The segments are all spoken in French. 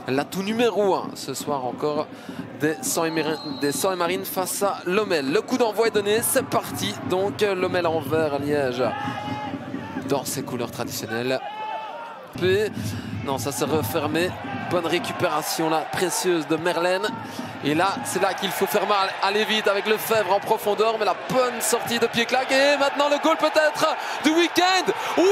l'atout numéro 1 ce soir encore des Sang et Marines face à Lommel. Le coup d'envoi est donné, c'est parti. Donc Lommel en vert, Liège dans ses couleurs traditionnelles. Non, ça s'est refermé. Bonne récupération là, précieuse de Merlène. Et là, c'est là qu'il faut faire mal. Aller vite avec Lefebvre en profondeur, mais la bonne sortie de Pied-Claque. Et maintenant le goal peut-être du week-end. Oui,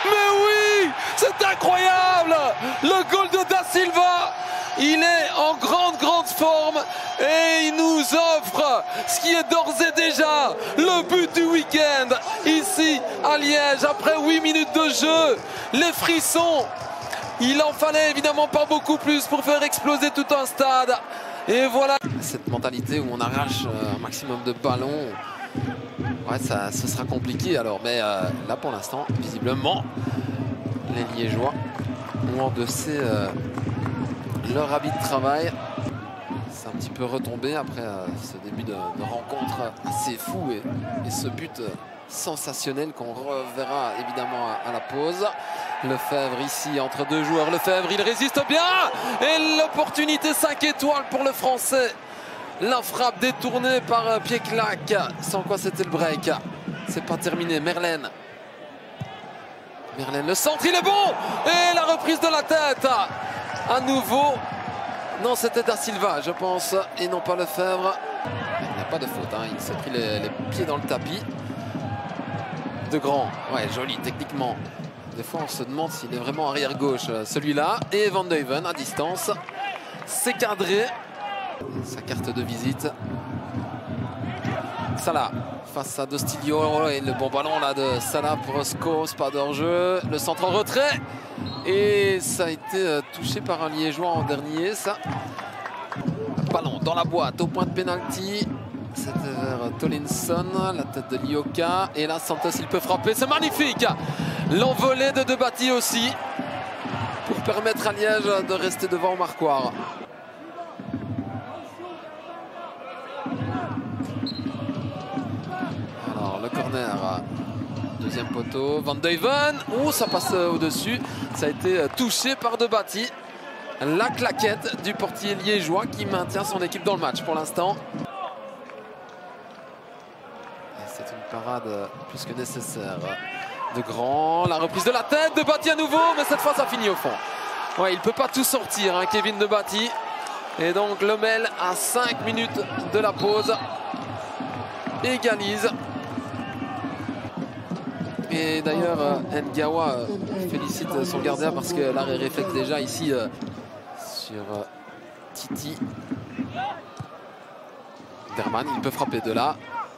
mais oui, c'est incroyable. Le goal de Da Silva. Il est en grande forme et il nous offre ce qui est d'ores et déjà le but du week-end ici à Liège après 8 minutes de jeu. Les frissons, il en fallait évidemment pas beaucoup plus pour faire exploser tout un stade. Et voilà cette mentalité où on arrache un maximum de ballons. Ouais, ce sera compliqué alors, mais là pour l'instant, visiblement, les Liégeois ont endossé leur habit de travail. C'est un petit peu retombé après ce début de rencontre assez fou et ce but sensationnel qu'on reverra évidemment à la pause. Lefebvre ici entre deux joueurs. Lefebvre, il résiste bien et l'opportunité 5 étoiles pour le Français. La frappe détournée par Pied-Claque, sans quoi c'était le break. C'est pas terminé. Merlène, le centre, il est bon et la reprise de la tête. À nouveau, non, c'était Da Silva, je pense, et non pas Lefebvre. Il n'y a pas de faute, hein. Il s'est pris les pieds dans le tapis. De Grand, ouais, joli techniquement. Des fois, on se demande s'il est vraiment arrière-gauche, celui-là. Et Van Duyven à distance. C'est cadré. Sa carte de visite. Salah face à Dostilio. Et le bon ballon là de Salah pour Scholes, pas d'hors-jeu. Le centre en retrait. Et ça a été touché par un Liégeois en dernier, ça. Ballon dans la boîte au point de pénalty. C'était vers Tolinson, la tête de Lioka. Et là, Santos, il peut frapper. C'est magnifique. L'envolée de Debati aussi. Pour permettre à Liège de rester devant au marquoir. Alors, le corner. Deuxième poteau. Van Duyven. Oh, ça passe au-dessus. Ça a été touché par Debati. La claquette du portier liégeois qui maintient son équipe dans le match pour l'instant. C'est une parade plus que nécessaire de Grand. La reprise de la tête, Debati à nouveau, mais cette fois ça finit au fond. Ouais, il ne peut pas tout sortir, hein, Kevin Debati. Et donc Lommel à 5 minutes de la pause égalise. Et d'ailleurs Ngawa félicite son gardien parce que l'arrêt réflexe déjà ici sur Titi. Derman, il peut frapper de là.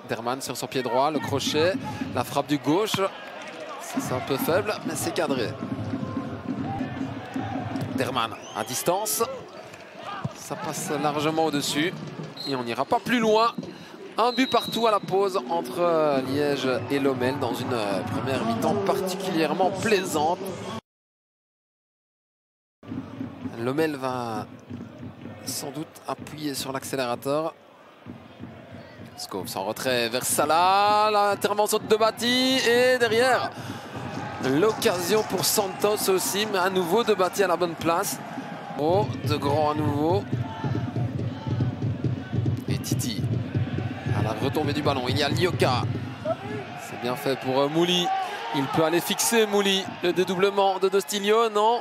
Derman sur son pied droit, le crochet, la frappe du gauche. C'est un peu faible, mais c'est cadré. Derman à distance. Ça passe largement au-dessus. Et on n'ira pas plus loin. Un but partout à la pause entre Liège et Lommel dans une première mi-temps particulièrement plaisante. Lommel va sans doute appuyer sur l'accélérateur. Scholes en retrait vers Salah, l'intervention de Debati et derrière l'occasion pour Santos aussi, mais à nouveau Debati à la bonne place. Oh, de Grand à nouveau. Et Titi à la retombée du ballon, il y a Lioka. C'est bien fait pour Mouli. Il peut aller fixer Mouli. Le dédoublement de Dostilio, non.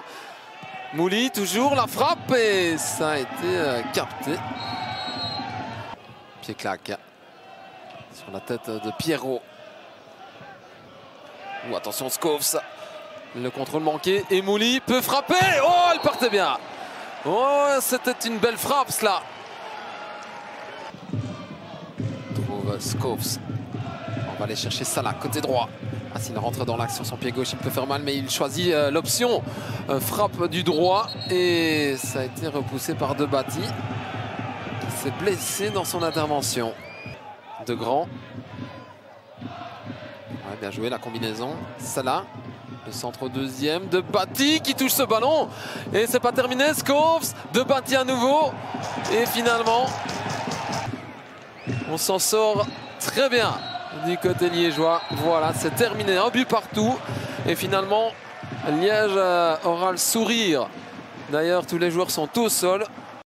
Mouli toujours la frappe et ça a été capté. Pied-Claque sur la tête de Pierrot. Oh, attention Scholes. Le contrôle manqué et Mouli peut frapper. Oh, elle partait bien. Oh, c'était une belle frappe cela. Trouve Scholes. On va aller chercher Salah côté droit. Ah, s'il rentre dans l'axe sur son pied gauche, il peut faire mal, mais il choisit l'option frappe du droit. Et ça a été repoussé par Debati, qui s'est blessé dans son intervention. De Grand. Ouais, bien joué la combinaison. Salah, le centre au deuxième. Debati qui touche ce ballon. Et c'est pas terminé. Scholes, Debati à nouveau. Et finalement, on s'en sort très bien du côté liégeois. Voilà, c'est terminé. Un but partout. Et finalement, Liège aura le sourire D'ailleurs, tous les joueurs sont au sol.